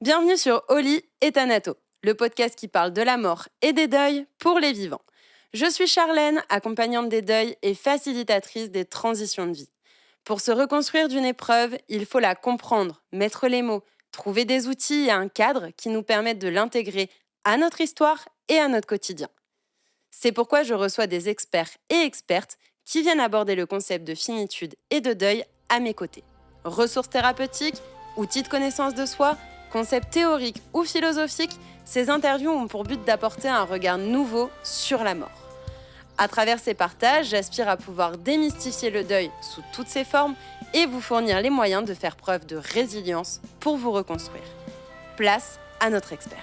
Bienvenue sur Oli et Thanato, le podcast qui parle de la mort et des deuils pour les vivants. Je suis Charlène, accompagnante des deuils et facilitatrice des transitions de vie. Pour se reconstruire d'une épreuve, il faut la comprendre, mettre les mots, trouver des outils et un cadre qui nous permettent de l'intégrer à notre histoire et à notre quotidien. C'est pourquoi je reçois des experts et expertes qui viennent aborder le concept de finitude et de deuil à mes côtés. Ressources thérapeutiques, outils de connaissance de soi, concepts théoriques ou philosophiques, ces interviews ont pour but d'apporter un regard nouveau sur la mort. À travers ces partages, j'aspire à pouvoir démystifier le deuil sous toutes ses formes et vous fournir les moyens de faire preuve de résilience pour vous reconstruire. Place à notre expert.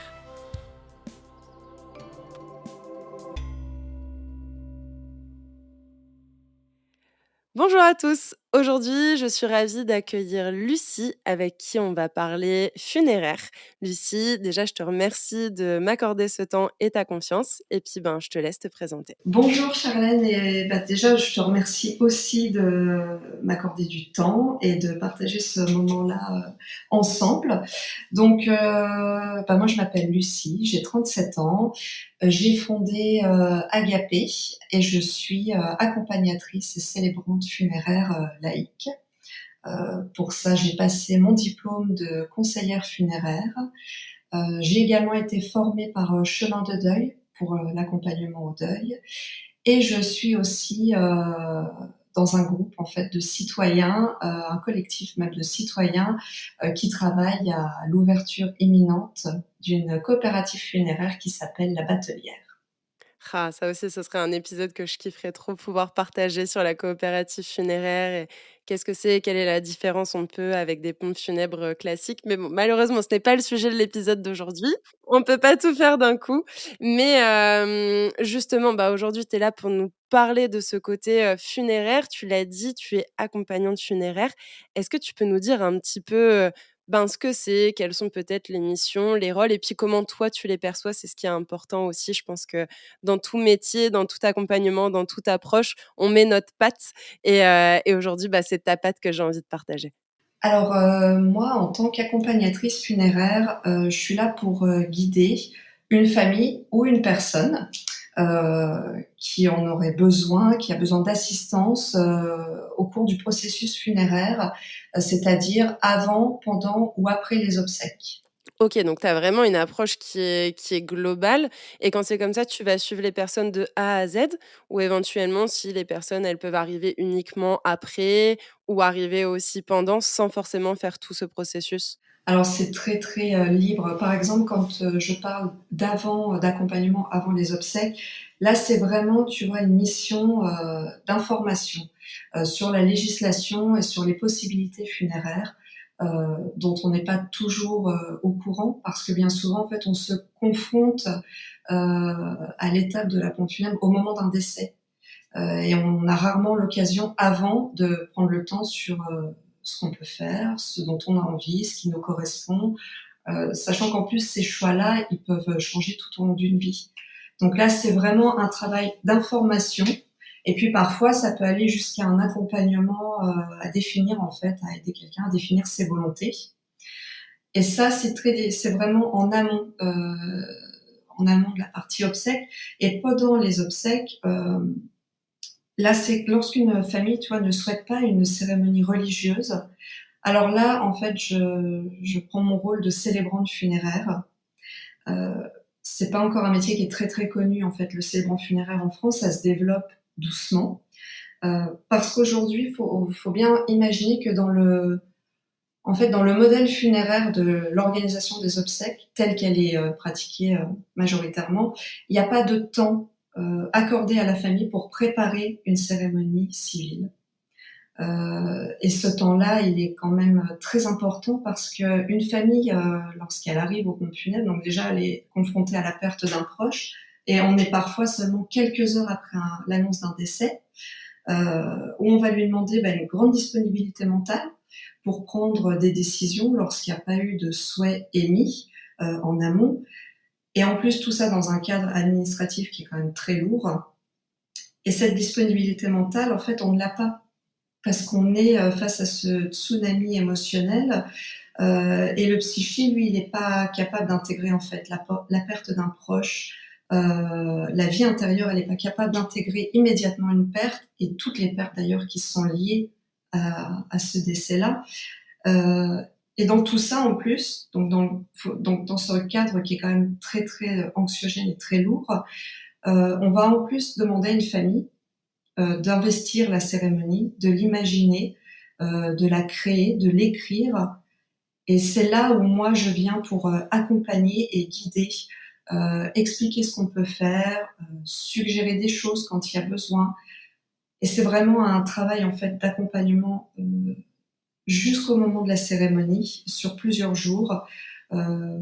Bonjour à tous. Aujourd'hui, je suis ravie d'accueillir Lucie avec qui on va parler funéraire. Lucie, déjà, je te remercie de m'accorder ce temps et ta confiance. Et puis, je te laisse te présenter. Bonjour Charlène, et déjà je te remercie aussi de m'accorder du temps et de partager ce moment-là ensemble. Donc moi je m'appelle Lucie, j'ai 37 ans, j'ai fondé Agapé et je suis accompagnatrice et célébrante funéraire laïque. Pour ça j'ai passé mon diplôme de conseillère funéraire. J'ai également été formée par Chemin de Deuil pour l'accompagnement au deuil. Et je suis aussi dans un groupe en fait de citoyens, un collectif même de citoyens qui travaillent à l'ouverture imminente d'une coopérative funéraire qui s'appelle La Batelière. Ah, ça aussi, ce serait un épisode que je kifferais trop pouvoir partager sur la coopérative funéraire et qu'est-ce que c'est, quelle est la différence on peut avec des pompes funèbres classiques. Mais bon, malheureusement, ce n'est pas le sujet de l'épisode d'aujourd'hui. On ne peut pas tout faire d'un coup. Mais justement, aujourd'hui, tu es là pour nous parler de ce côté funéraire. Tu l'as dit, tu es accompagnante funéraire. Est-ce que tu peux nous dire un petit peu ce que c'est, quelles sont peut-être les missions, les rôles et puis comment toi tu les perçois? C'est ce qui est important aussi. Je pense que dans tout métier, dans tout accompagnement, dans toute approche, on met notre patte et aujourd'hui, c'est ta patte que j'ai envie de partager. Alors moi, en tant qu'accompagnatrice funéraire, je suis là pour guider une famille ou une personne qui en aurait besoin, qui a besoin d'assistance au cours du processus funéraire, c'est-à-dire avant, pendant ou après les obsèques. OK, donc tu as vraiment une approche qui est globale et quand c'est comme ça, tu vas suivre les personnes de A à Z ou éventuellement si les personnes, elles peuvent arriver uniquement après ou arriver aussi pendant sans forcément faire tout ce processus? Alors c'est très, très libre. Par exemple, quand je parle d'accompagnement avant les obsèques, là c'est vraiment, tu vois, une mission d'information sur la législation et sur les possibilités funéraires dont on n'est pas toujours au courant parce que bien souvent, en fait, on se confronte à l'étape de la pompe funèbre au moment d'un décès. Et on a rarement l'occasion avant de prendre le temps sur ce qu'on peut faire, ce dont on a envie, ce qui nous correspond, sachant qu'en plus ces choix-là, ils peuvent changer tout au long d'une vie. Donc là, c'est vraiment un travail d'information. Et puis parfois, ça peut aller jusqu'à un accompagnement à définir en fait, à aider quelqu'un à définir ses volontés. Et ça, c'est vraiment en amont de la partie obsèques. Et pendant les obsèques, là, c'est lorsqu'une famille, tu vois, ne souhaite pas une cérémonie religieuse. Alors là, en fait, je prends mon rôle de célébrante funéraire. Euh, c'est pas encore un métier qui est très très connu, en fait, le célébrant funéraire en France, ça se développe doucement. Parce qu'aujourd'hui, faut bien imaginer que dans le modèle funéraire de l'organisation des obsèques, telle qu'elle est pratiquée majoritairement, il n'y a pas de temps accordé à la famille pour préparer une cérémonie civile. Et ce temps-là, il est quand même très important parce qu'une famille, lorsqu'elle arrive au pompes funèbres, donc déjà elle est confrontée à la perte d'un proche, et on est parfois seulement quelques heures après l'annonce d'un décès, où on va lui demander une grande disponibilité mentale pour prendre des décisions lorsqu'il n'y a pas eu de souhait émis en amont. Et en plus, tout ça dans un cadre administratif qui est quand même très lourd. Et cette disponibilité mentale, en fait, on ne l'a pas parce qu'on est face à ce tsunami émotionnel. Et le psyché, lui, il n'est pas capable d'intégrer en fait la perte d'un proche. La vie intérieure, elle n'est pas capable d'intégrer immédiatement une perte, et toutes les pertes d'ailleurs qui sont liées à ce décès-là. Et dans tout ça, en plus, donc dans ce cadre qui est quand même très très anxiogène et très lourd, on va en plus demander à une famille d'investir la cérémonie, de l'imaginer, de la créer, de l'écrire. Et c'est là où moi je viens pour accompagner et guider, expliquer ce qu'on peut faire, suggérer des choses quand il y a besoin. Et c'est vraiment un travail en fait d'accompagnement jusqu'au moment de la cérémonie, sur plusieurs jours, euh,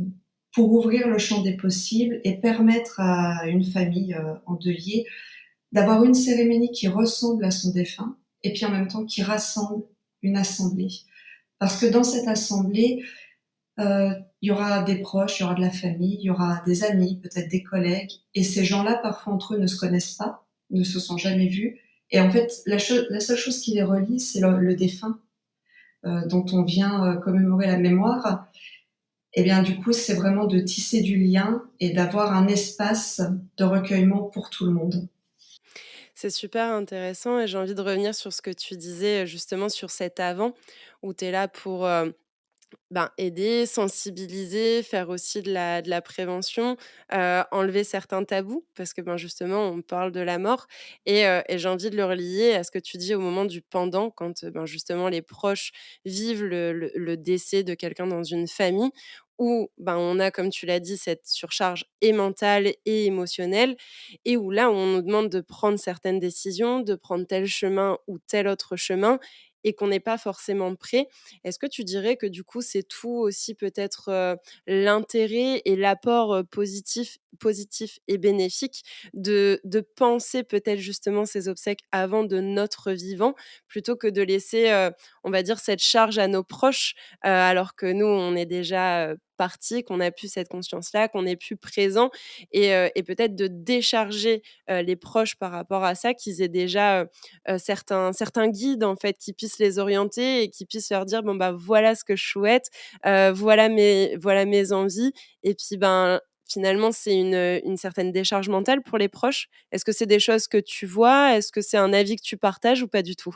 pour ouvrir le champ des possibles et permettre à une famille endeuillée d'avoir une cérémonie qui ressemble à son défunt, et puis en même temps qui rassemble une assemblée. Parce que dans cette assemblée, il y aura des proches, il y aura de la famille, il y aura des amis, peut-être des collègues, et ces gens-là, parfois entre eux, ne se connaissent pas, ne se sont jamais vus, et en fait, la seule chose qui les relie, c'est le défunt, dont on vient commémorer la mémoire. Et bien du coup, c'est vraiment de tisser du lien et d'avoir un espace de recueillement pour tout le monde. C'est super intéressant et j'ai envie de revenir sur ce que tu disais, justement sur cet avant où tu es là pour, ben, aider, sensibiliser, faire aussi de la prévention, enlever certains tabous parce que, ben, justement, on parle de la mort et j'ai envie de le relier à ce que tu dis au moment du pendant quand, ben, justement les proches vivent le décès de quelqu'un dans une famille où, ben, on a, comme tu l'as dit, cette surcharge et mentale et émotionnelle et où là, on nous demande de prendre certaines décisions, de prendre tel chemin ou tel autre chemin et qu'on n'est pas forcément prêt. Est-ce que tu dirais que du coup, c'est tout aussi peut-être, l'intérêt et l'apport, positif et bénéfique de penser peut-être justement ces obsèques avant de notre vivant, plutôt que de laisser, on va dire cette charge à nos proches, alors que nous on est déjà, partis, qu'on a plus cette conscience-là, qu'on est plus présent et peut-être de décharger, les proches par rapport à ça, qu'ils aient déjà, certains guides en fait qui puissent les orienter et qui puissent leur dire: «Bon bah, voilà ce que je souhaite, voilà mes envies» et puis, ben, finalement c'est une certaine décharge mentale pour les proches. Est-ce que c'est des choses que tu vois? Est-ce que c'est un avis que tu partages ou pas du tout?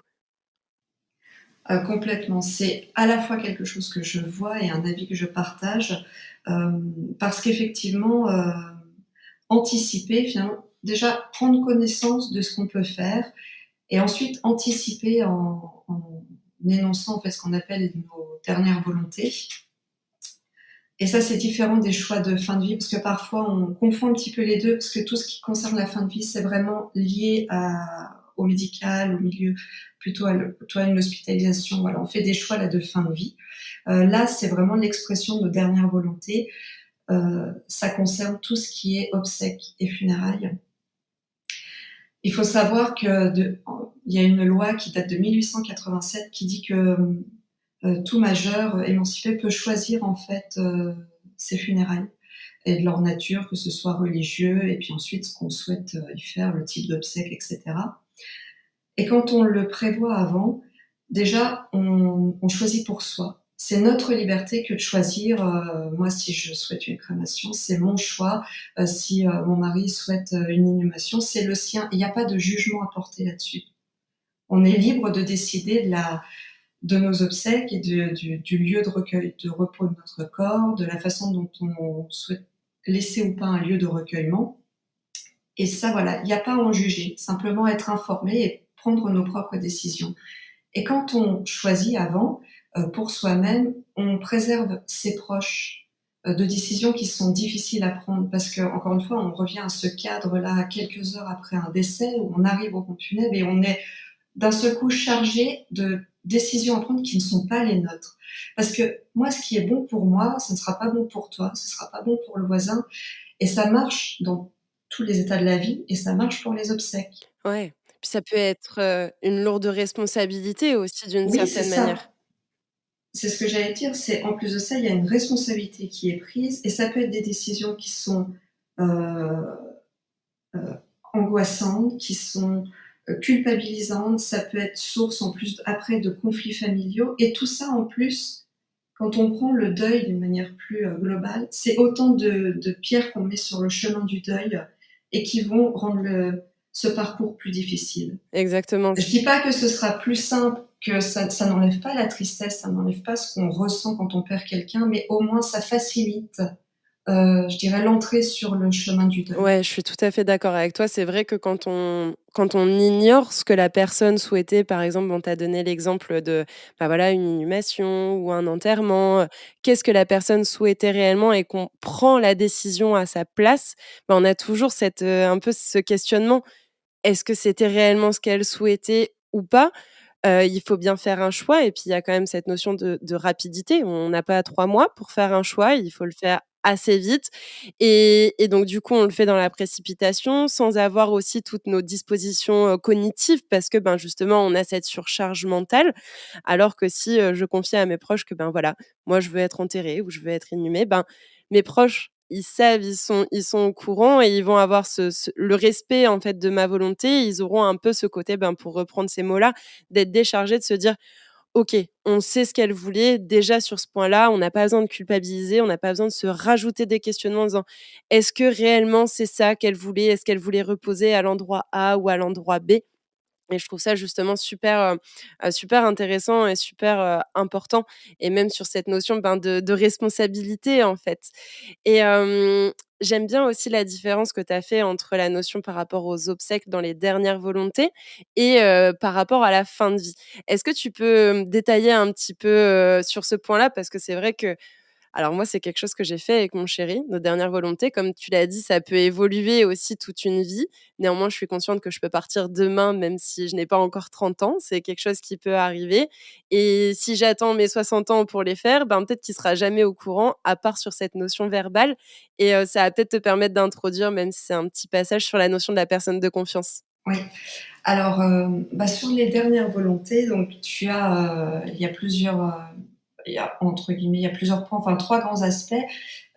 Complètement. C'est à la fois quelque chose que je vois et un avis que je partage, parce qu'effectivement, anticiper finalement déjà prendre connaissance de ce qu'on peut faire et ensuite anticiper en énonçant en fait ce qu'on appelle nos dernières volontés. Et ça, c'est différent des choix de fin de vie, parce que parfois on confond un petit peu les deux, parce que tout ce qui concerne la fin de vie, c'est vraiment lié au médical, au milieu, plutôt à une hospitalisation. Voilà, on fait des choix là de fin de vie. Là, c'est vraiment l'expression de nos dernières volontés. Ça concerne tout ce qui est obsèques et funérailles. Il faut savoir il y a une loi qui date de 1887 qui dit que tout majeur émancipé peut choisir en fait ses funérailles et de leur nature, que ce soit religieux, et puis ensuite ce qu'on souhaite y faire, le type d'obsèques, etc. Et quand on le prévoit avant, déjà on choisit pour soi. C'est notre liberté que de choisir. Moi, si je souhaite une crémation, c'est mon choix. Si mon mari souhaite une inhumation, c'est le sien. Il n'y a pas de jugement à porter là-dessus. On est libre de décider de nos obsèques et du lieu de recueil, de repos de notre corps, de la façon dont on souhaite laisser ou pas un lieu de recueillement. Et ça, voilà, il n'y a pas à en juger, simplement être informé et prendre nos propres décisions. Et quand on choisit avant, pour soi-même, on préserve ses proches de décisions qui sont difficiles à prendre, parce que encore une fois, on revient à ce cadre-là quelques heures après un décès où on arrive au pompe funèbre et on est d'un seul coup chargé de décisions à prendre qui ne sont pas les nôtres. Parce que moi, ce qui est bon pour moi, ce ne sera pas bon pour toi, ce ne sera pas bon pour le voisin. Et ça marche dans tous les états de la vie et ça marche pour les obsèques. Ouais, puis ça peut être, une lourde responsabilité aussi d'une Oui, c'est certaine manière. ça. C'est ce que j'allais dire. C'est en plus de ça, il y a une responsabilité qui est prise et ça peut être des décisions qui sont euh, euh, angoissantes, qui sont culpabilisante, ça peut être source en plus après de conflits familiaux et tout ça en plus, quand on prend le deuil d'une manière plus, globale, c'est autant de pierres qu'on met sur le chemin du deuil et qui vont rendre ce parcours plus difficile. Exactement. Je dis pas que ce sera plus simple, que ça n'enlève pas la tristesse, ça n'enlève pas ce qu'on ressent quand on perd quelqu'un, mais au moins ça facilite, je dirais l'entrée sur le chemin du deuil. Ouais, je suis tout à fait d'accord avec toi. C'est vrai que quand on ignore ce que la personne souhaitait, par exemple, on t'a donné l'exemple de, bah, voilà, une inhumation ou un enterrement, qu'est-ce que la personne souhaitait réellement et qu'on prend la décision à sa place, bah, on a toujours un peu ce questionnement. Est-ce que c'était réellement ce qu'elle souhaitait ou pas? Il faut bien faire un choix et puis il y a quand même cette notion de rapidité. On n'a pas 3 mois pour faire un choix, il faut le faire assez vite et donc du coup, on le fait dans la précipitation sans avoir aussi toutes nos dispositions, cognitives parce que, ben, justement, on a cette surcharge mentale. Alors que si, je confiais à mes proches que, ben, voilà, moi je veux être enterrée ou je veux être inhumée, ben, mes proches, ils savent, ils sont au courant et ils vont avoir le respect, en fait, de ma volonté. Ils auront un peu ce côté, ben, pour reprendre ces mots-là, d'être déchargés, de se dire: «OK, on sait ce qu'elle voulait, déjà sur ce point-là, on n'a pas besoin de culpabiliser, on n'a pas besoin de se rajouter des questionnements en disant: "Est-ce que réellement c'est ça qu'elle voulait? Est-ce qu'elle voulait reposer à l'endroit A ou à l'endroit B?"» Et je trouve ça justement super intéressant et super, important et même sur cette notion, ben, de responsabilité, en fait et j'aime bien aussi la différence que tu as fait entre la notion par rapport aux obsèques dans les dernières volontés et par rapport à la fin de vie. Est-ce que tu peux, détailler un petit peu, sur ce point-là? Parce que c'est vrai que alors moi, c'est quelque chose que j'ai fait avec mon chéri, nos dernières volontés. Comme tu l'as dit, ça peut évoluer aussi toute une vie. Néanmoins, je suis consciente que je peux partir demain, même si je n'ai pas encore 30 ans. C'est quelque chose qui peut arriver. Et si j'attends mes 60 ans pour les faire, ben, peut-être qu'il sera jamais au courant, à part sur cette notion verbale. Et ça va peut-être te permettre d'introduire, même si c'est un petit passage sur la notion de la personne de confiance. Oui. Alors, bah, sur les dernières volontés, donc tu as, il y a plusieurs, il y a entre guillemets, il y a plusieurs points, enfin 3 grands aspects.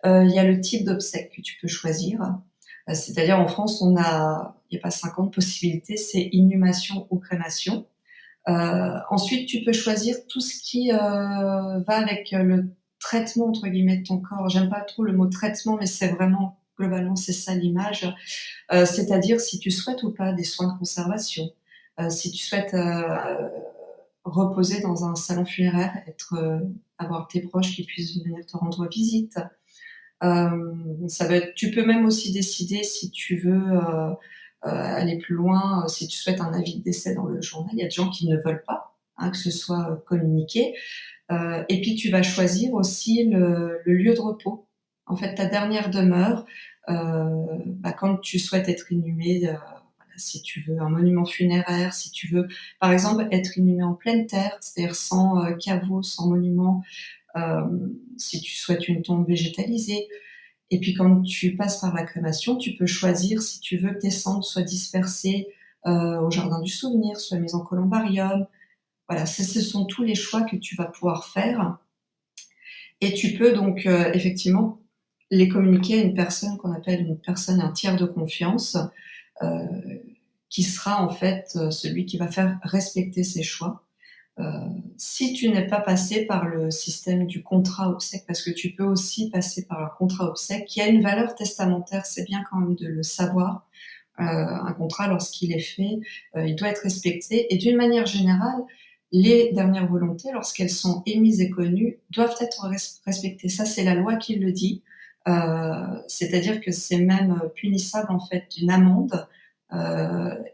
Il y a le type d'obsèque que tu peux choisir. C'est-à-dire en France, il y a pas 50 possibilités, c'est inhumation ou crémation. Ensuite, tu peux choisir tout ce qui, va avec, le «traitement» entre guillemets de ton corps. J'aime pas trop le mot traitement, mais c'est vraiment globalement, c'est ça l'image. C'est-à-dire si tu souhaites ou pas des soins de conservation, si tu souhaites, reposer dans un salon funéraire, avoir tes proches qui puissent venir te rendre visite. Ça va être tu peux même aussi décider si tu veux, aller plus loin, si tu souhaites un avis de décès dans le journal. Il y a des gens qui ne veulent pas, hein, que ce soit, communiqué. Et puis tu vas choisir aussi le lieu de repos. En fait, ta dernière demeure, bah, quand tu souhaites être inhumé, voilà, si tu veux un monument funéraire, si tu veux, par exemple, être inhumé en pleine terre, c'est-à-dire sans, caveau, sans monument, si tu souhaites une tombe végétalisée. Et puis quand tu passes par la crémation, tu peux choisir si tu veux que tes cendres soient dispersées, au jardin du souvenir, soient mises en columbarium. Voilà, ce sont tous les choix que tu vas pouvoir faire et tu peux donc, effectivement les communiquer à une personne qu'on appelle une personne, un tiers de confiance, heu, qui sera en fait, celui qui va faire respecter ses choix. Heu, Si tu n'es pas passé par le système du contrat obsèque, parce que tu peux aussi passer par un contrat obsèque qui a une valeur testamentaire, c'est bien quand même de le savoir. Un contrat lorsqu'il est fait, il doit être respecté et d'une manière générale, les dernières volontés, lorsqu'elles sont émises et connues, doivent être respectées. Ça, c'est la loi qui le dit. C'est-à-dire que c'est même, punissable en fait d'une amende,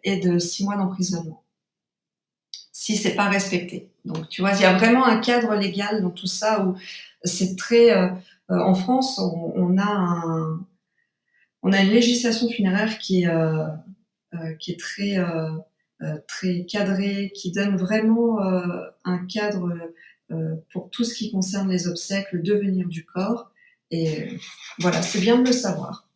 et de 6 mois d'emprisonnement, si c'est pas respecté. Donc tu vois, il y a vraiment un cadre légal dans tout ça où c'est très, en France, on a une législation funéraire qui est très cadrée, qui donne vraiment, un cadre, pour tout ce qui concerne les obsèques, le devenir du corps et voilà, c'est bien de le savoir.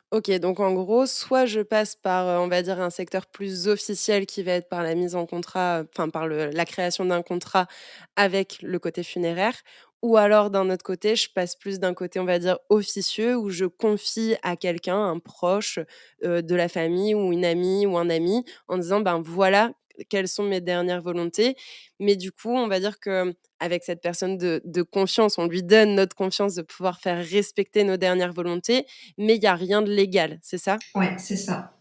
OK, donc en gros, soit je passe par, on va dire un secteur plus officiel qui va être par la mise en contrat, enfin par la création d'un contrat avec le côté funéraire Ou alors d'un autre côté, je passe plus d'un côté, on va dire, officieux où je confie à quelqu'un, un proche, de la famille ou une amie ou un ami en disant: «Ben, voilà quelles sont mes dernières volontés». Mais du coup, on va dire que avec cette personne de confiance, on lui donne notre confiance de pouvoir faire respecter nos dernières volontés, mais il y a rien de légal, c'est ça? Ouais, c'est ça.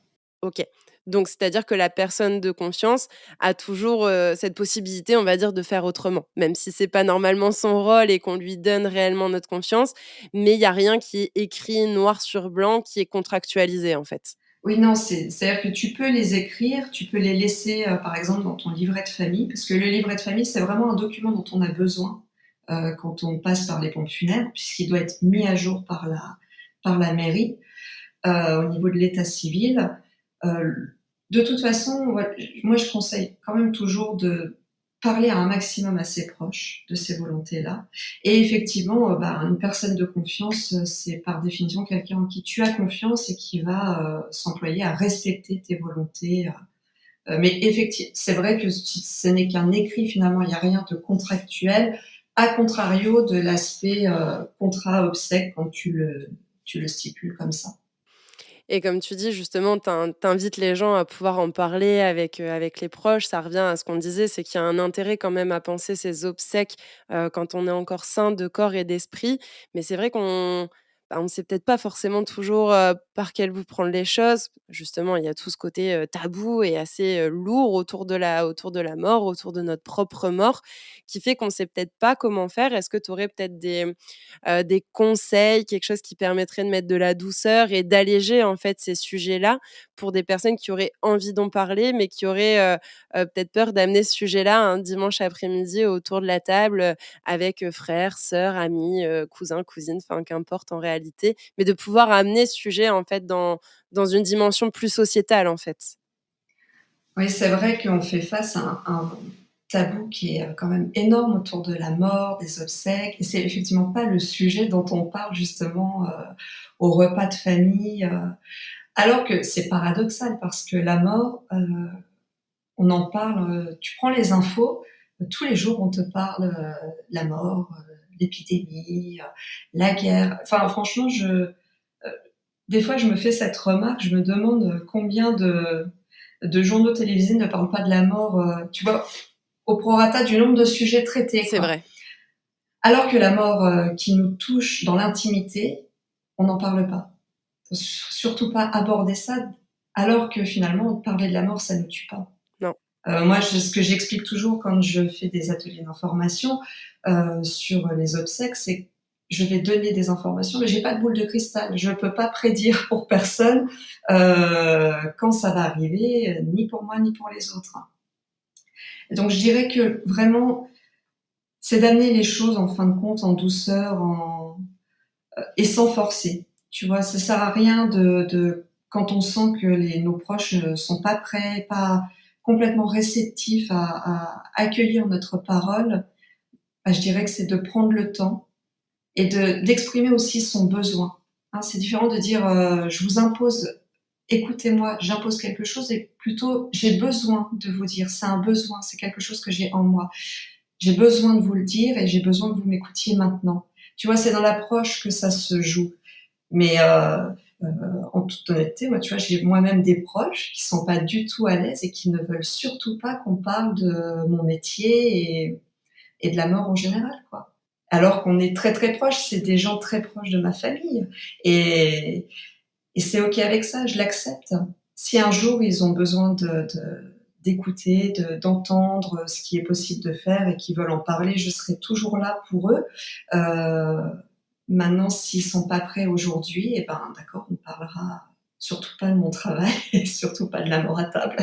OK. Donc c'est-à-dire que la personne de confiance a toujours, cette possibilité, on va dire, de faire autrement, même si c'est pas normalement son rôle et qu'on lui donne réellement notre confiance, mais il y a rien qui est écrit noir sur blanc, qui est contractualisé, en fait. Oui, non, c'est-à-dire que tu peux les écrire, tu peux les laisser, par exemple, dans ton livret de famille, parce que le livret de famille, c'est vraiment un document dont on a besoin, quand on passe par les pompes funèbres, puisqu'il doit être mis à jour par la mairie, au niveau de l'état civil. De toute façon, ouais, moi, je conseille quand même toujours de parler à un maximum à ses proches de ces volontés-là. Et effectivement, bah, une personne de confiance, c'est par définition quelqu'un en qui tu as confiance et qui va, s'employer à respecter tes volontés. Mais c'est vrai que si ce n'est qu'un écrit, finalement, il n'y a rien de contractuel, à contrario de l'aspect, contrat obsèque quand tu le stipules comme ça. Et comme tu dis justement, tu invites les gens à pouvoir en parler avec les proches. Ça revient à ce qu'on disait, c'est qu'il y a un intérêt quand même à penser ses obsèques, quand on est encore sain de corps et d'esprit. Mais c'est vrai on sait peut-être pas forcément toujours, par quel bout prendre les choses. Justement, il y a tout ce côté, tabou et assez, lourd autour de la mort, autour de notre propre mort, qui fait qu'on sait peut-être pas comment faire. Est-ce que tu aurais peut-être des conseils, quelque chose qui permettrait de mettre de la douceur et d'alléger, en fait, ces sujets-là pour des personnes qui auraient envie d'en parler, mais qui auraient, peut-être peur d'amener ce sujet-là un dimanche après-midi autour de la table, avec, frères, sœurs, amis, cousins, cousines, enfin qu'importe en réalité, mais de pouvoir amener ce sujet, en fait, dans une dimension plus sociétale, en fait. Oui, c'est vrai qu'on fait face à un tabou qui est, quand même énorme autour de la mort, des obsèques et c'est effectivement pas le sujet dont on parle justement, au repas de famille, alors que c'est paradoxal parce que la mort, on en parle, tu prends les infos, tous les jours on te parle, la mort, l'épidémie, la guerre. Enfin franchement des fois je me fais cette remarque, je me demande, combien de journaux télévisés ne parlent pas de la mort, tu vois? Au prorata du nombre de sujets traités, C'est quoi. vrai. Alors que la mort, qui nous touche dans l'intimité, on n'en parle pas. Faut surtout pas aborder ça, alors que finalement parler de la mort, ça ne tue pas. Non. Moi, ce que j'explique toujours quand je fais des ateliers d'information, sur les obsèques, c'est que je vais donner des informations, mais j'ai pas de boule de cristal. Je peux pas prédire pour personne, quand ça va arriver, ni pour moi ni pour les autres. Et donc je dirais que vraiment, c'est d'amener les choses en fin de compte en douceur, et sans forcer. Tu vois, ça sert à rien de quand on sent que nos proches ne sont pas prêts, pas complètement réceptifs à accueillir notre parole, bah, je dirais que c'est de prendre le temps et d'exprimer aussi son besoin. Hein, c'est différent de dire je vous impose, écoutez-moi, j'impose quelque chose et plutôt j'ai besoin de vous dire, c'est un besoin, c'est quelque chose que j'ai en moi. J'ai besoin de vous le dire et j'ai besoin que vous m'écoutiez maintenant. Tu vois, c'est dans l'approche que ça se joue. Mais en toute honnêteté, moi, tu vois, j'ai moi-même des proches qui sont pas du tout à l'aise et qui ne veulent surtout pas qu'on parle de mon métier et de la mort en général, quoi. Alors qu'on est très, très proches, c'est des gens très proches de ma famille et et c'est OK avec ça, je l'accepte. Si un jour ils ont besoin d'écouter, d'entendre ce qui est possible de faire et qu'ils veulent en parler, je serai toujours là pour eux. Heu, Maintenant, s'ils sont pas prêts aujourd'hui, et ben, d'accord, on parlera surtout pas de mon travail et surtout pas de la mort à table.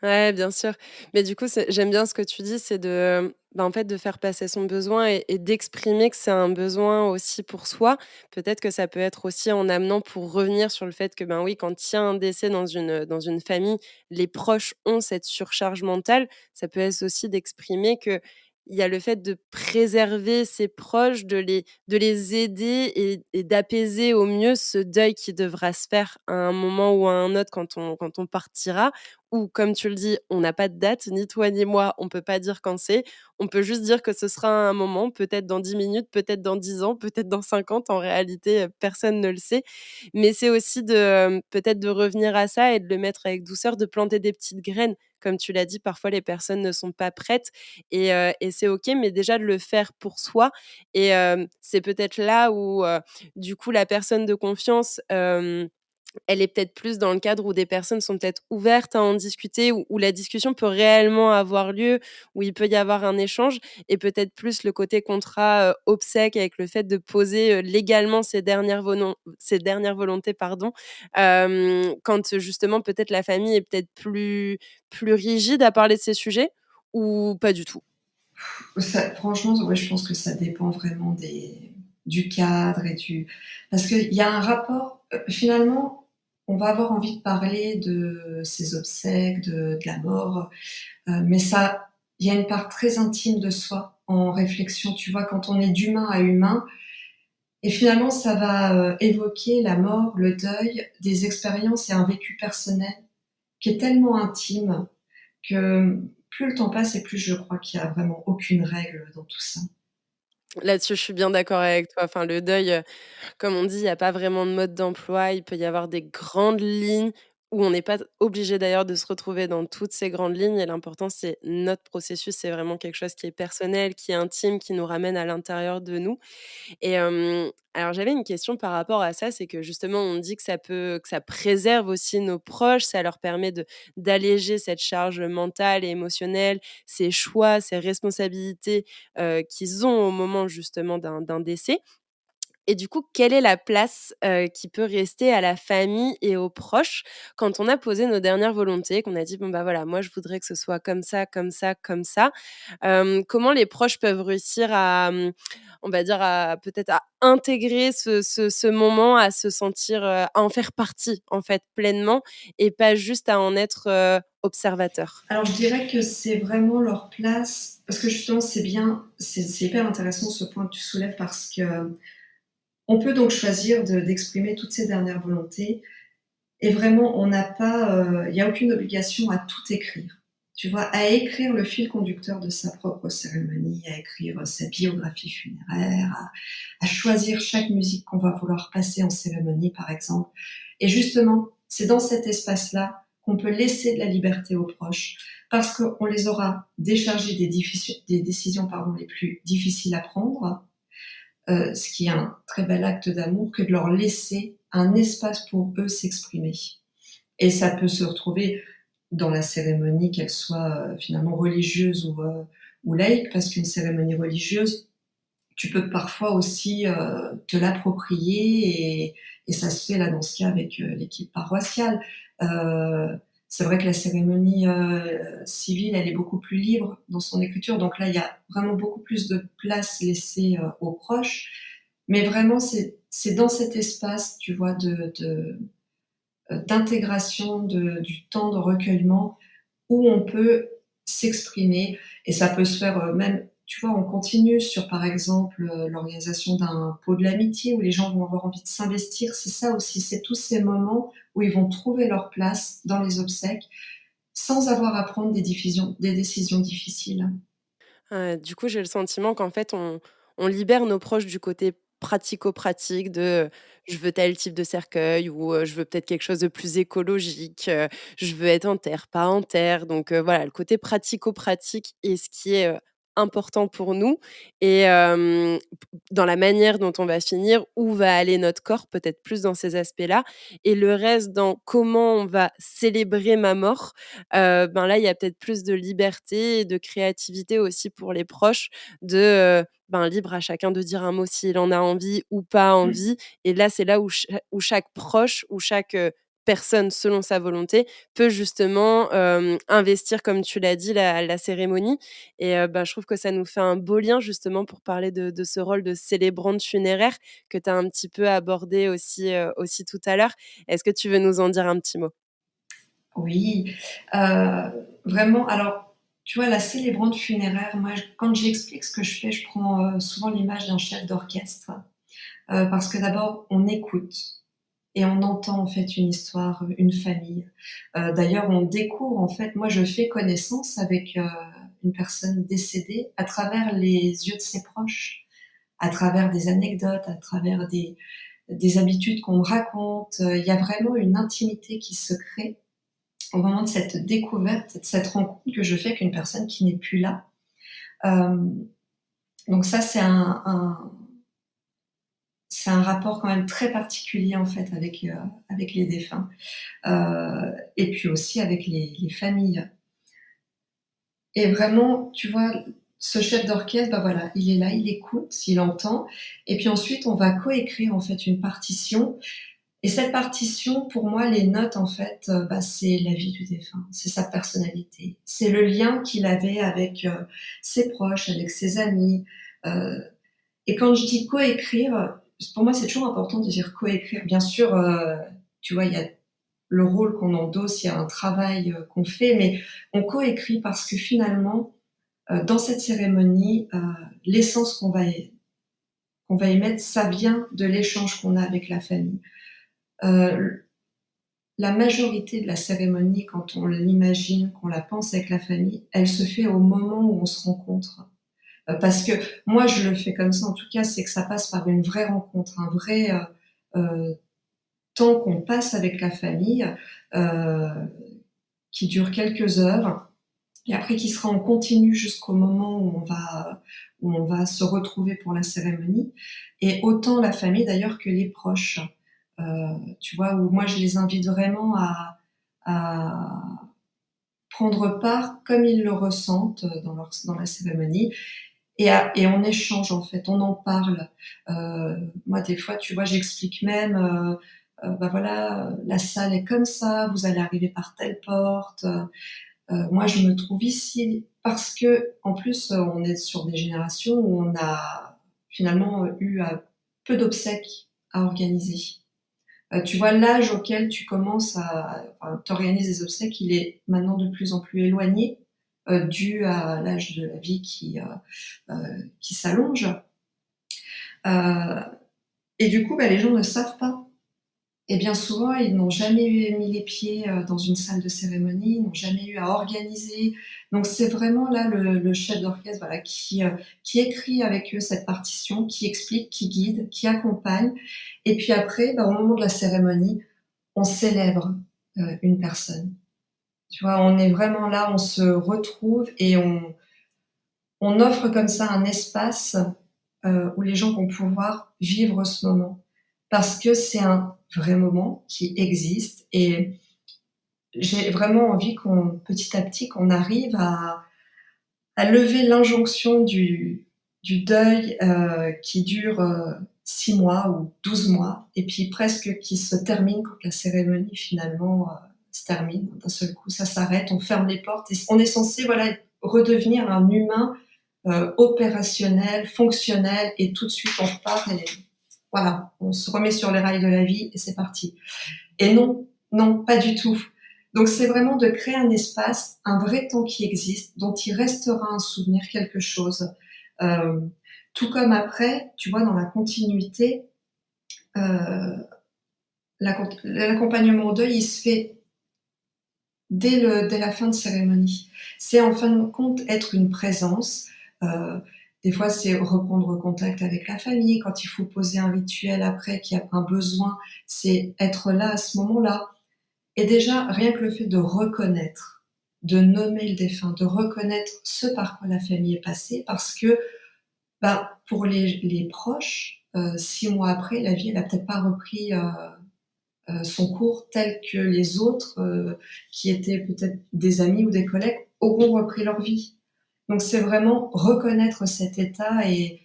Ouais, bien sûr. Mais du coup, j'aime bien ce que tu dis, c'est de, bah, en fait, de faire passer son besoin et d'exprimer que c'est un besoin aussi pour soi. Peut-être que ça peut être aussi en amenant pour revenir sur le fait que, ben oui, quand il y a un décès dans une famille, les proches ont cette surcharge mentale. Ça peut être aussi d'exprimer que il y a le fait de préserver ses proches, de les aider et d'apaiser au mieux ce deuil qui devra se faire à un moment ou à un autre quand on partira où, comme tu le dis, on n'a pas de date, ni toi ni moi, on peut pas dire quand c'est. On peut juste dire que ce sera un moment, peut-être dans 10 minutes, peut-être dans 10 ans, peut-être dans 50. En réalité, personne ne le sait. Mais c'est aussi de, peut-être de revenir à ça et de le mettre avec douceur, de planter des petites graines. Comme tu l'as dit, parfois les personnes ne sont pas prêtes et c'est OK, mais déjà de le faire pour soi et c'est peut-être là où, du coup, la personne de confiance, elle est peut-être plus dans le cadre où des personnes sont peut-être ouvertes à en discuter, où la discussion peut réellement avoir lieu, où il peut y avoir un échange et peut-être plus le côté contrat, obsèque avec le fait de poser, légalement ses dernières volontés, pardon, quand, justement peut-être la famille est peut-être plus rigide à parler de ces sujets ou pas du tout? Ça, franchement, ouais, je pense que ça dépend vraiment du cadre et du. Parce qu'il y a un rapport. Finalement, on va avoir envie de parler de ses obsèques, de la mort, mais ça, il y a une part très intime de soi en réflexion. Tu vois, quand on est d'humain à humain, et finalement, ça va évoquer la mort, le deuil, des expériences et un vécu personnel qui est tellement intime que plus le temps passe et plus je crois qu'il y a vraiment aucune règle dans tout ça. Là-dessus, je suis bien d'accord avec toi. Enfin, le deuil, comme on dit, il y a pas vraiment de mode d'emploi. Il peut y avoir des grandes lignes où on n'est pas obligé d'ailleurs de se retrouver dans toutes ces grandes lignes et l'important, c'est notre processus. C'est vraiment quelque chose qui est personnel, qui est intime, qui nous ramène à l'intérieur de nous et alors j'avais une question par rapport à ça, c'est que justement on dit que ça préserve aussi nos proches, ça leur permet de d'alléger cette charge mentale et émotionnelle, ces choix, ces responsabilités, qu'ils ont au moment justement d'un décès. Et du coup, quelle est la place, qui peut rester à la famille et aux proches quand on a posé nos dernières volontés, qu'on a dit: «Bon, bah, voilà, moi je voudrais que ce soit comme ça, comme ça, comme ça». Comment les proches peuvent réussir à, on va dire à peut-être à intégrer ce moment, à se sentir, à en faire partie en fait pleinement et pas juste à en être, observateur? Alors je dirais que c'est vraiment leur place, parce que justement c'est bien, c'est hyper intéressant ce point que tu soulèves parce que on peut donc choisir d'exprimer toutes ses dernières volontés et vraiment on n'a pas, il y a aucune obligation à tout écrire. Tu vois? À écrire le fil conducteur de sa propre cérémonie, à écrire sa biographie funéraire, à choisir chaque musique qu'on va vouloir passer en cérémonie par exemple. Et justement, c'est dans cet espace-là qu'on peut laisser de la liberté aux proches parce qu'on les aura déchargés des décisions pardon, les plus difficiles à prendre, ce qui est un très bel acte d'amour que de leur laisser un espace pour eux s'exprimer. Et ça peut se retrouver dans la cérémonie, qu'elle soit finalement religieuse ou laïque, parce qu'une cérémonie religieuse, tu peux parfois aussi te l'approprier et ça se fait là dans ce cas avec l'équipe paroissiale. Euh, c'est vrai que la cérémonie civile, elle est beaucoup plus libre dans son écriture, donc là, il y a vraiment beaucoup plus de place laissée aux proches. Mais vraiment, c'est dans cet espace, tu vois, d'intégration du temps de recueillement où on peut s'exprimer et ça peut se faire même, tu vois, on continue sur par exemple l'organisation d'un pot de l'amitié où les gens vont avoir envie de s'investir. C'est ça aussi, c'est tous ces moments où ils vont trouver leur place dans les obsèques sans avoir à prendre des décisions difficiles. Du coup, j'ai le sentiment qu'en fait, on libère nos proches du côté pratico-pratique de, je veux tel type de cercueil ou je veux peut-être quelque chose de plus écologique, je veux être en terre, pas en terre. Donc voilà, le côté pratico-pratique est ce qui est, important pour nous et dans la manière dont on va finir, où va aller notre corps, peut-être plus dans ces aspects-là et le reste dans comment on va célébrer ma mort. Ben, là, il y a peut-être plus de liberté et de créativité aussi pour les proches de, ben, libre à chacun de dire un mot s'il en a envie ou pas Mmh. envie et là, c'est là où chaque proche, où chaque, personne selon sa volonté peut justement, investir comme tu l'as dit la cérémonie et bah, je trouve que ça nous fait un beau lien justement pour parler de ce rôle de célébrante funéraire que tu as un petit peu abordé aussi tout à l'heure. Est-ce que tu veux nous en dire un petit mot? Oui, vraiment alors, tu vois, la célébrante funéraire, moi, quand j'explique ce que je fais, je prends souvent l'image d'un chef d'orchestre, parce que d'abord, on écoute. et on entend en fait une histoire, une famille. D'ailleurs, on découvre en fait, moi je fais connaissance avec une personne décédée à travers les yeux de ses proches, à travers des anecdotes, à travers des habitudes qu'on me raconte. Il y a vraiment une intimité qui se crée au moment de cette découverte, de cette rencontre que je fais avec une personne qui n'est plus là. Euh, donc ça, c'est un rapport quand même très particulier en fait avec les défunts. Et puis aussi avec les familles. Et vraiment, tu vois, ce chef d'orchestre, bah voilà, il est là, il écoute, il entend, et puis ensuite on va coécrire en fait une partition. Et cette partition, pour moi, les notes en fait, bah, c'est la vie du défunt, c'est sa personnalité, c'est le lien qu'il avait avec ses proches, avec ses amis. Euh, et quand je dis coécrire, pour moi c'est toujours important de dire coécrire. Bien sûr, tu vois, il y a le rôle qu'on endosse, il y a un travail qu'on fait, mais on coécrit parce que finalement, dans cette cérémonie, l'essence qu'on va émettre, ça vient de l'échange qu'on a avec la famille. La majorité de la cérémonie, quand on l'imagine, qu'on la pense avec la famille, elle se fait au moment où on se rencontre. Parce que moi, je le fais comme ça, en tout cas, c'est que ça passe par une vraie rencontre, un vrai temps qu'on passe avec la famille, euh, qui dure quelques heures, et après qui sera en continu jusqu'au moment où on va se retrouver pour la cérémonie. Et autant la famille d'ailleurs que les proches. Tu vois, où moi je les invite vraiment à prendre part comme ils le ressentent dans la cérémonie. Et on échange en fait, on en parle. Moi des fois, tu vois, j'explique même, bah voilà, la salle est comme ça, vous allez arriver par telle porte. Moi, je me trouve ici parce que, en plus, on est sur des générations où on a finalement eu peu d'obsèques à organiser. Tu vois, l'âge auquel tu commences à t'organiser des obsèques, il est maintenant de plus en plus éloigné, dû à l'âge de la vie qui s'allonge. Euh, et du coup, bah, les gens ne savent pas. Et bien souvent, ils n'ont jamais mis les pieds dans une salle de cérémonie, n'ont jamais eu à organiser. Donc c'est vraiment là le chef d'orchestre, voilà, qui écrit avec eux cette partition, qui explique, qui guide, qui accompagne. Et puis après, bah, au moment de la cérémonie, on célèbre une personne. Tu vois, on est vraiment là, on se retrouve et on offre comme ça un espace où les gens vont pouvoir vivre ce moment. Parce que c'est un vrai moment qui existe et j'ai vraiment envie qu'on, petit à petit, qu'on arrive à lever l'injonction du deuil qui dure 6 mois ou 12 mois et puis presque qui se termine quand la cérémonie finalement se termine. D'un seul coup, ça s'arrête, on ferme les portes et on est censé voilà, redevenir un humain opérationnel, fonctionnel et tout de suite on repart et voilà, on se remet sur les rails de la vie et c'est parti. Et non, non, pas du tout. Donc c'est vraiment de créer un espace, un vrai temps qui existe, dont il restera un souvenir, quelque chose. Euh, Tout comme après, tu vois, dans la continuité, euh, l'accompagnement au deuil, il se fait dès la fin de cérémonie. C'est en fin de compte être une présence. Euh, des fois, c'est reprendre contact avec la famille. Quand il faut poser un rituel après, qu'il y a un besoin, c'est être là à ce moment-là. Et déjà, rien que le fait de reconnaître, de nommer le défunt, de reconnaître ce par quoi la famille est passée, parce que bah, pour les proches, 6 mois après, la vie, elle a peut-être pas repris son cours tel que les autres, qui étaient peut-être des amis ou des collègues, auront repris leur vie. Donc c'est vraiment reconnaître cet état et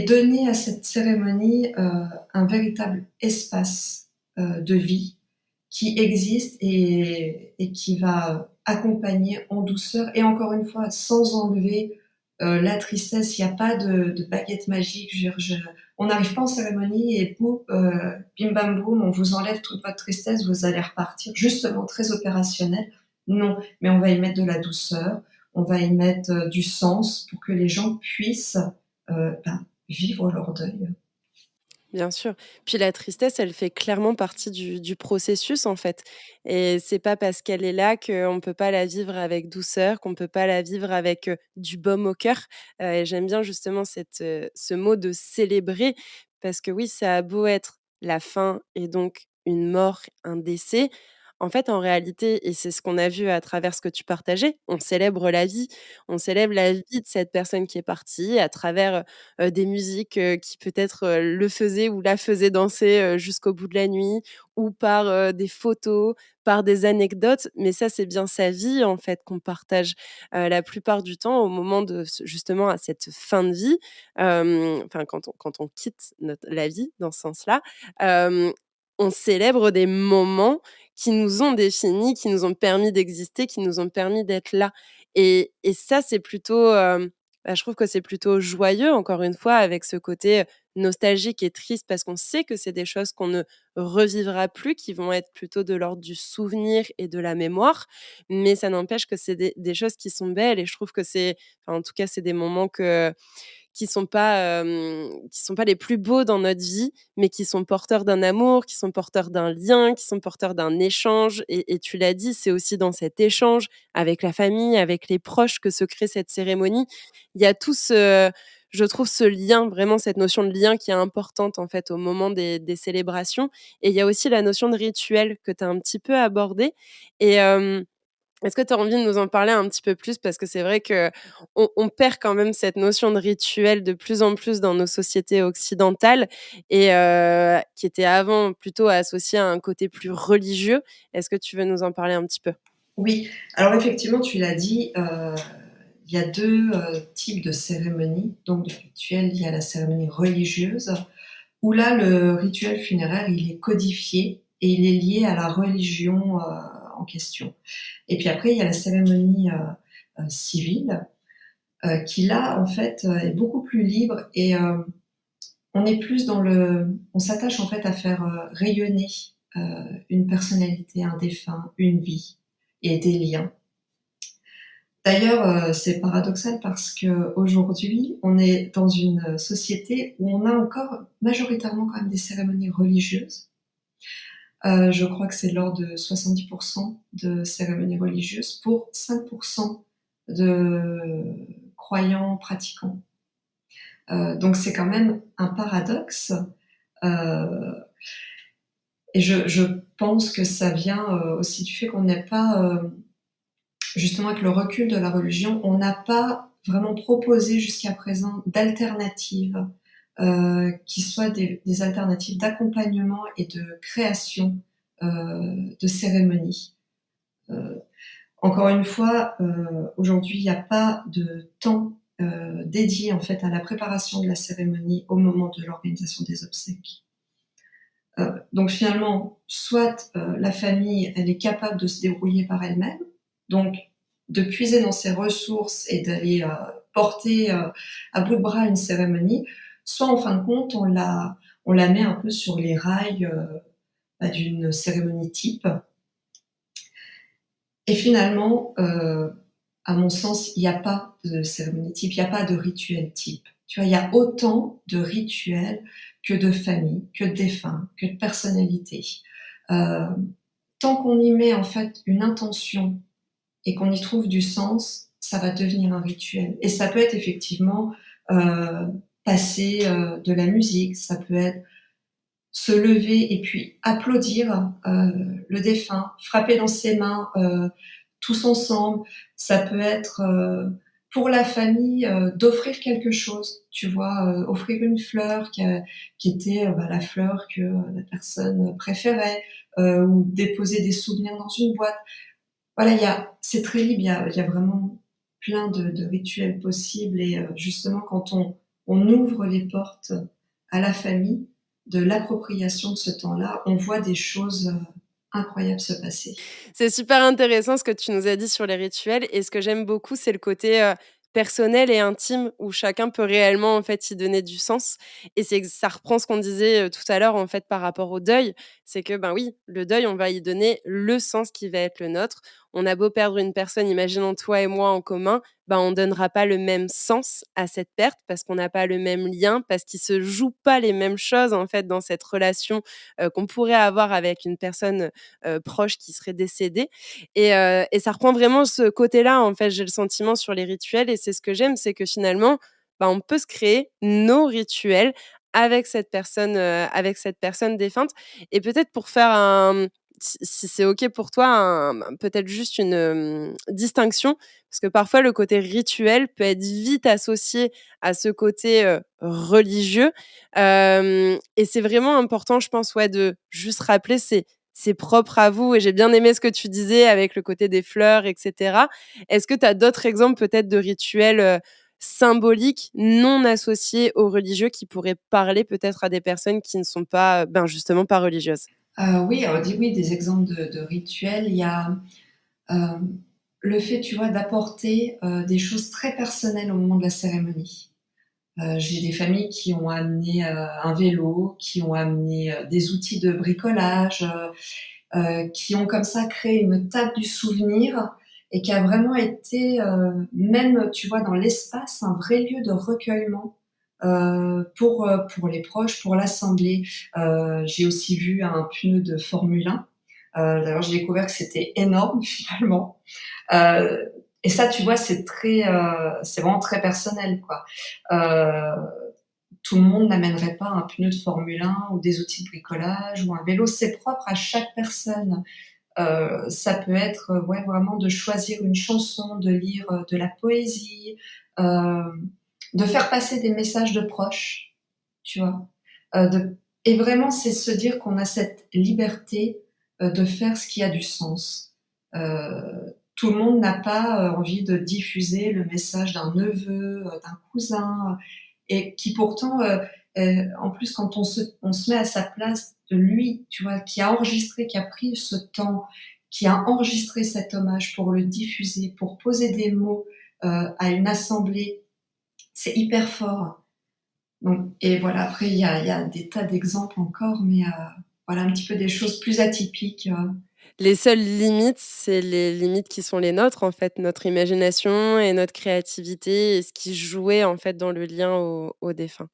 donner à cette cérémonie un véritable espace de vie qui existe et qui va accompagner en douceur et encore une fois sans enlever la tristesse. Il n'y a pas de baguette magique. On n'arrive pas en cérémonie et boum, bim bam boum, on vous enlève toute votre tristesse, vous allez repartir justement très opérationnel. Non, mais on va y mettre de la douceur, on va y mettre du sens pour que les gens puissent ben, vivre leur deuil. Bien sûr. Puis la tristesse, elle fait clairement partie du processus, en fait. Et c'est pas parce qu'elle est là qu'on peut pas la vivre avec douceur, qu'on peut pas la vivre avec, du baume au cœur. Et j'aime bien justement ce mot de célébrer parce que oui, ça a beau être la fin et donc une mort, un décès. En fait, en réalité et c'est ce qu'on a vu à travers ce que tu partageais, on célèbre la vie. On célèbre la vie de cette personne qui est partie à travers, des musiques, qui peut-être, le faisaient ou la faisaient danser, jusqu'au bout de la nuit ou par, des photos, par des anecdotes. Mais ça, c'est bien sa vie, en fait, qu'on partage, la plupart du temps au moment de ce justement à cette fin de vie, enfin quand on quitte notre la vie dans ce sens-là, hem, on célèbre des moments qui nous ont définis, qui nous ont permis d'exister, qui nous ont permis d'être là et ça, c'est plutôt, je trouve que c'est plutôt joyeux, encore une fois, avec ce côté, nostalgique et triste parce qu'on sait que c'est des choses qu'on ne revivra plus, qui vont être plutôt de l'ordre du souvenir et de la mémoire. Mais ça n'empêche que c'est des choses qui sont belles et je trouve que c'est enfin, en tout cas, c'est des moments qui sont pas les plus beaux dans notre vie, mais qui sont porteurs d'un amour, qui sont porteurs d'un lien, qui sont porteurs d'un échange et tu l'as dit, c'est aussi dans cet échange avec la famille, avec les proches que se crée cette cérémonie. Il y a tout ce je trouve ce lien, vraiment cette notion de lien qui est importante, en fait, au moment des célébrations et il y a aussi la notion de rituel que tu as un petit peu abordée et est-ce que tu as envie de nous en parler un petit peu plus? Parce que c'est vrai qu'on perd quand même cette notion de rituel de plus en plus dans nos sociétés occidentales et qui était avant plutôt associée à un côté plus religieux. Est-ce que tu veux nous en parler un petit peu? Oui, alors effectivement, tu l'as dit, il y a 2 types de cérémonies, donc de rituels. Il y a la cérémonie religieuse, où là, le rituel funéraire, il est codifié et il est lié à la religion, en question. Et puis après, il y a la cérémonie, civile, qui là, en fait, est beaucoup plus libre et on est plus dans on s'attache en fait à faire, rayonner, une personnalité, un défunt, une vie et des liens. D'ailleurs, c'est paradoxal parce qu'aujourd'hui, on est dans une société où on a encore majoritairement quand même des cérémonies religieuses. Je crois que c'est l'ordre de 70 de cérémonies religieuses pour 5 de croyants pratiquants. Donc c'est quand même un paradoxe, heu et je pense que ça vient, aussi du fait qu'on n'est pas, justement avec le recul de la religion, on n'a pas vraiment proposé jusqu'à présent d'alternatives, qui soient des alternatives d'accompagnement et de création, de cérémonies. Heu, Encore une fois, aujourd'hui, il n'y a pas de temps, dédié en fait à la préparation de la cérémonie au moment de l'organisation des obsèques. Donc finalement, soit, la famille, elle est capable de se débrouiller par elle-même, donc de puiser dans ses ressources et d'aller, porter, à bout de bras une cérémonie, soit en fin de compte, on la met un peu sur les rails, d'une cérémonie type et finalement, à mon sens, il y a pas de cérémonie type, il y a pas de rituel type. Tu vois? Il y a autant de rituels que de familles, que de défunts, que de personnalités. Tant qu'on y met en fait une intention et qu'on y trouve du sens, ça va devenir un rituel. Et ça peut être effectivement, passer, de la musique, ça peut être se lever et puis applaudir, le défunt, frapper dans ses mains, tous ensemble. Ça peut être, pour la famille, d'offrir quelque chose, tu vois? Offrir une fleur qui était, la fleur que, la personne préférait, ou déposer des souvenirs dans une boîte. Voilà, c'est très libre, il y a vraiment plein de rituels possibles et justement quand on ouvre les portes à la famille, de l'appropriation de ce temps-là, on voit des choses, incroyables se passer. C'est super intéressant ce que tu nous as dit sur les rituels et ce que j'aime beaucoup, c'est le côté, personnel et intime où chacun peut réellement, en fait, y donner du sens et c'est ça reprend ce qu'on disait, tout à l'heure, en fait, par rapport au deuil. C'est que, ben, oui, le deuil, on va y donner le sens qui va être le nôtre. On a beau perdre une personne, imaginons toi et moi en commun, on donnera pas le même sens à cette perte parce qu'on n'a pas le même lien, parce qu'il se joue pas les mêmes choses, en fait, dans cette relation, qu'on pourrait avoir avec une personne, proche qui serait décédée et ça reprend vraiment ce côté-là, en fait, j'ai le sentiment sur les rituels et c'est ce que j'aime, c'est que finalement, on peut se créer nos rituels avec cette personne défunte et peut-être pour faire si c'est OK pour toi, peut-être juste une, distinction, parce que parfois le côté rituel peut être vite associé à ce côté, religieux, et c'est vraiment important, je pense, ouais, de juste rappeler c'est propre à vous et j'ai bien aimé ce que tu disais avec le côté des fleurs et cetera. Est-ce que tu as d'autres exemples peut-être de rituels, symboliques, non associés aux religieux qui pourraient parler peut-être à des personnes qui ne sont pas, justement pas religieuses? Oui, alors dis oui, des exemples de rituels. Il y a, le fait, tu vois, d'apporter, des choses très personnelles au moment de la cérémonie. J'ai des familles qui ont amené, un vélo, qui ont amené, des outils de bricolage, qui ont comme ça créé une table du souvenir et qui a vraiment été, même, tu vois, dans l'espace, un vrai lieu de recueillement, pour les proches, pour l'assemblée. J'ai aussi vu un pneu de Formule 1. D'ailleurs, j'ai découvert que c'était énorme finalement. Et ça, tu vois, c'est vraiment très personnel, quoi. Heu, Tout le monde n'amènerait pas un pneu de Formule 1 ou des outils de bricolage ou un vélo. C'est propre à chaque personne. Ça peut être, ouais, vraiment de choisir une chanson, de lire, de la poésie, de faire passer des messages de proches, tu vois? De Et vraiment, c'est se dire qu'on a cette liberté, de faire ce qui a du sens. Tout le monde n'a pas, envie de diffuser le message d'un neveu, d'un cousin, et qui pourtant, en plus, quand on se met à sa place de lui, tu vois? Qui a enregistré, qui a pris ce temps, qui a enregistré cet hommage pour le diffuser, pour poser des mots, à une assemblée, c'est hyper fort. Donc et voilà, après il y a des tas d'exemples encore, mais voilà un petit peu des choses plus atypiques, Les seules limites, c'est les limites qui sont les nôtres, en fait, notre imagination et notre créativité et ce qui jouait, en fait, dans le lien au défunt.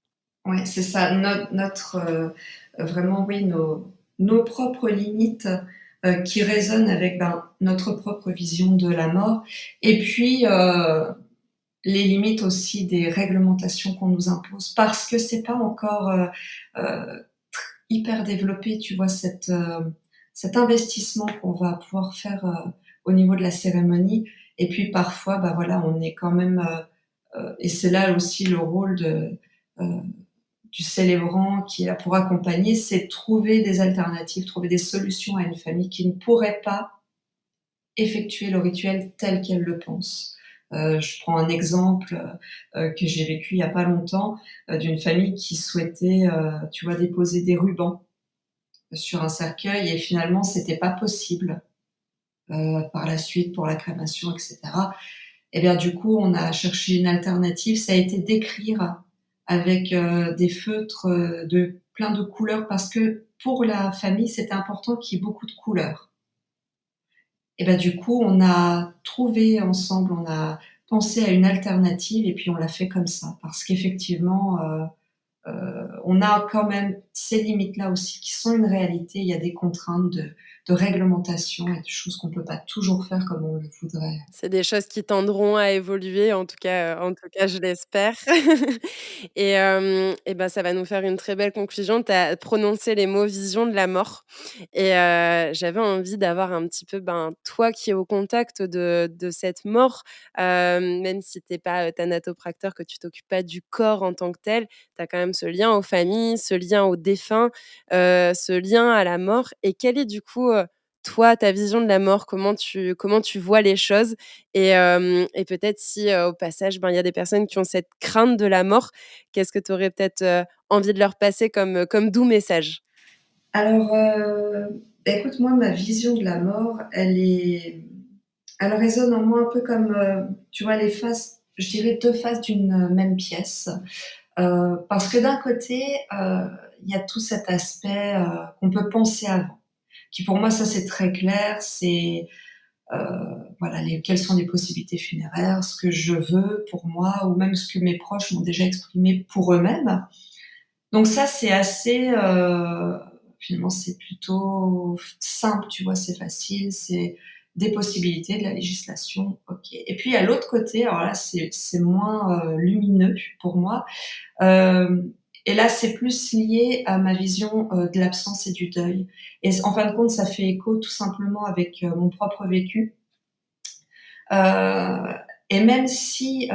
ouais, c'est ça, notre, vraiment oui, nos propres limites, qui résonnent avec, notre propre vision de la mort et puis, les limites aussi des réglementations qu'on nous impose parce que c'est pas encore, hyper développé, tu vois? Cet investissement qu'on va pouvoir faire, au niveau de la cérémonie et puis parfois, voilà, on est quand même, et c'est là aussi le rôle heu, du célébrant qui est là pour accompagner, c'est trouver des alternatives, trouver des solutions à une famille qui ne pourrait pas effectuer le rituel tel qu'elle le pense. Je prends un exemple, que j'ai vécu il y a pas longtemps, d'une famille qui souhaitait, tu vois, déposer des rubans sur un cercueil et finalement c'était pas possible, par la suite pour la crémation et cetera. Et bien du coup, on a cherché une alternative, ça a été d'écrire avec, des feutres, de plein de couleurs parce que pour la famille, c'était important qu'il y ait beaucoup de couleurs. Et ben du coup, on a trouvé ensemble, on a pensé à une alternative et puis on l'a fait comme ça. Parce qu'effectivement, on a quand même ces limites-là aussi qui sont une réalité. Il y a des contraintes de réglementation et de choses qu'on peut pas toujours faire comme on le voudrait. C'est des choses qui tendront à évoluer, en tout cas, je l'espère. Ça va nous faire une très belle conclusion. Tu as prononcé les mots «vision de la mort» et j'avais envie d'avoir un petit peu, toi qui es au contact de cette mort, même si tu es pas, thanatopracteur, que tu t'occupes pas du corps en tant que tel, tu as quand même ce lien aux familles, ce lien aux défunts, ce lien à la mort et quel est du coup, toi, ta vision de la mort? Comment tu vois les choses? Et peut-être si, au passage, il y a des personnes qui ont cette crainte de la mort, qu'est-ce que tu aurais peut-être, envie de leur passer comme doux message? Alors, écoute, moi, ma vision de la mort, elle résonne en moi un peu comme, tu vois, les faces, je dirais 2 faces d'une, même pièce. Parce que d'un côté, il y a tout cet aspect, qu'on peut penser avant, qui pour moi, ça, c'est très clair, c'est voilà, quelles sont les possibilités funéraires, ce que je veux pour moi, ou même ce que mes proches m'ont déjà exprimé pour eux-mêmes. Donc ça, c'est assez, finalement, c'est plutôt simple, tu vois, c'est facile, c'est des possibilités, de la législation, OK. Et puis à l'autre côté, alors là, c'est moins lumineux pour moi. Et là, c'est plus lié à ma vision de l'absence et du deuil. Et en fin de compte, ça fait écho tout simplement avec mon propre vécu. Euh, et euh, même s'il n'y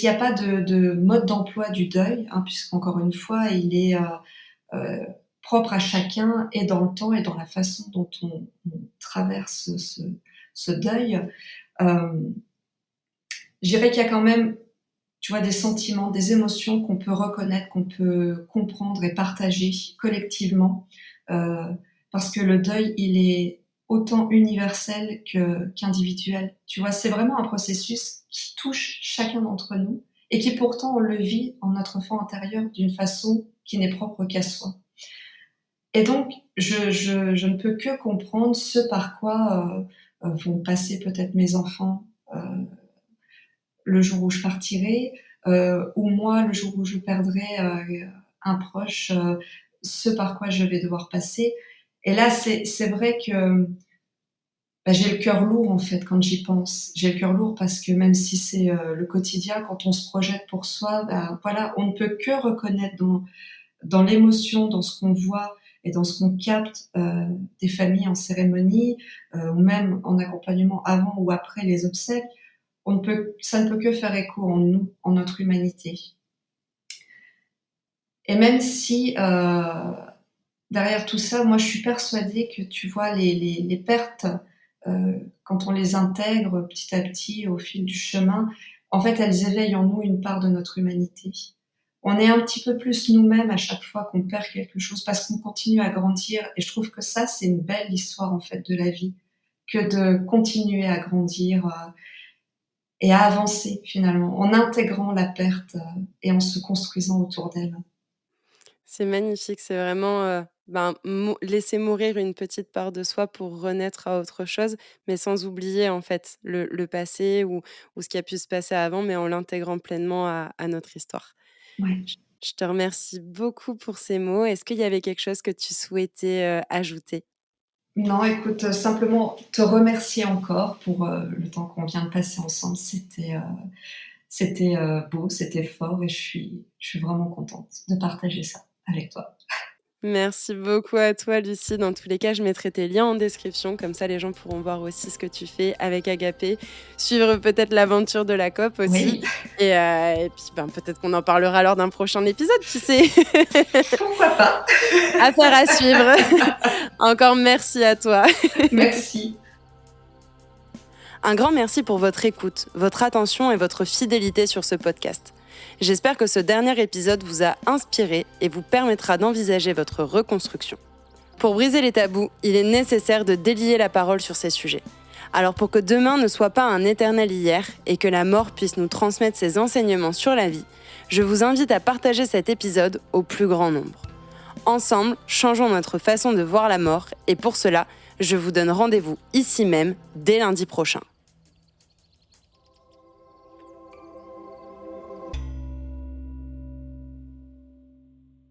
a pas de mode d'emploi du deuil, hein, puisqu'encore une fois, il est propre à chacun, et dans le temps et dans la façon dont on traverse ce deuil, euh, je dirais qu'il y a quand même, tu vois, des sentiments, des émotions qu'on peut reconnaître, qu'on peut comprendre et partager collectivement, euh, parce que le deuil, il est autant universel qu'individuel. Tu vois, c'est vraiment un processus qui touche chacun d'entre nous et qui pourtant on le vit en notre enfant intérieur d'une façon qui n'est propre qu'à soi. Et donc, je ne peux que comprendre ce par quoi vont passer peut-être mes enfants le jour où je partirai, ou moi le jour où je perdrai un proche, ce par quoi je vais devoir passer. Et là, c'est vrai que j'ai le cœur lourd en fait quand j'y pense. J'ai le cœur lourd parce que même si c'est le quotidien, quand on se projette pour soi, voilà, on ne peut que reconnaître dans l'émotion, dans ce qu'on voit et dans ce qu'on capte des familles en cérémonie, ou même en accompagnement avant ou après les obsèques. Ça ne peut que faire écho en nous, en notre humanité. Et même si derrière tout ça, moi je suis persuadée que tu vois les pertes, quand on les intègre petit à petit au fil du chemin, en fait elles éveillent en nous une part de notre humanité. On est un petit peu plus nous-mêmes à chaque fois qu'on perd quelque chose, parce qu'on continue à grandir. Et je trouve que ça, c'est une belle histoire en fait de la vie, que de continuer à grandir et à avancer finalement, en intégrant la perte et en se construisant autour d'elle. C'est magnifique, c'est vraiment, laisser mourir une petite part de soi pour renaître à autre chose, mais sans oublier en fait le passé ou ce qui a pu se passer avant, mais en l'intégrant pleinement à notre histoire. Ouais. Je te remercie beaucoup pour ces mots. Est-ce qu'il y avait quelque chose que tu souhaitais, ajouter? Non, écoute, simplement te remercier encore pour le temps qu'on vient de passer ensemble. C'était beau, c'était fort, et je suis vraiment contente de partager ça avec toi. Merci beaucoup à toi, Lucie. Dans tous les cas, je mettrai tes liens en description, comme ça les gens pourront voir aussi ce que tu fais avec Agapé, suivre peut-être l'aventure de la COP aussi. Oui, Et puis peut-être qu'on en parlera lors d'un prochain épisode, qui sait? pourquoi pas. Affaire à suivre. Encore merci à toi. Merci. Un grand merci pour votre écoute, votre attention et votre fidélité sur ce podcast. J'espère que ce dernier épisode vous a inspiré et vous permettra d'envisager votre reconstruction. Pour briser les tabous, il est nécessaire de délier la parole sur ces sujets. Alors pour que demain ne soit pas un éternel hier et que la mort puisse nous transmettre ses enseignements sur la vie, je vous invite à partager cet épisode au plus grand nombre. Ensemble, changeons notre façon de voir la mort, et pour cela, je vous donne rendez-vous ici même dès lundi prochain.